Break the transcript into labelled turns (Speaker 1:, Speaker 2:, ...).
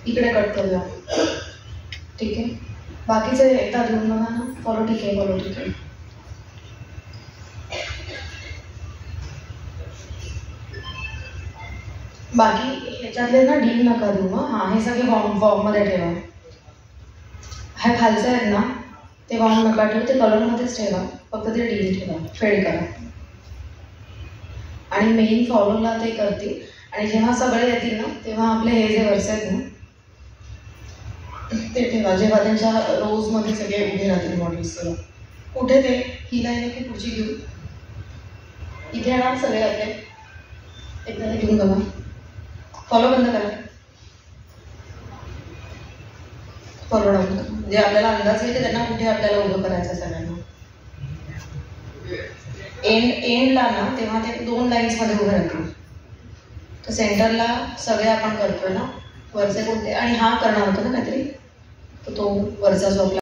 Speaker 1: इकडे कट करूया. ठीक आहे. बाकीचे एकदा देऊन बघा ना. फॉलो ठीक आहे, फॉलो ठीक आहे. बाकी ह्याच्यातले ना डील नका देऊ. हां, हे सगळे वॉर्ममध्ये ठेवा. ह्या खालचे आहेत ना ते वॉर्म नका ठेवू, ते कलरमध्येच ठेवा. फक्त ते डील ठेवा, फेड करा. आणि मेन फॉलोला ते करतील. आणि जेव्हा सगळे येतील ना तेव्हा आपले हे जे वर्ष आहेत ना ते ठेवा. जेव्हा त्यांच्या रोजमध्ये सगळे उभे राहतील मॉडेल्स. तेव्हा कुठे ते ही लाईन की पुढची घेऊ. इथे येणार सगळे आपले. एकदा ते घेऊन बघा. फॉलो बंद करा. फॉलो डाऊन करा. म्हणजे आपल्याला अंदाज येते त्यांना कुठे आपल्याला उभं करायचं सगळ्यांना. एंडला ना तेव्हा ते 2 लाईन्समध्ये उभे राहतील. तर सेंटरला सगळे आपण करतोय ना वरचे कोणते. आणि हा करणार होता ना काहीतरी, तर तो वरचा जो आपला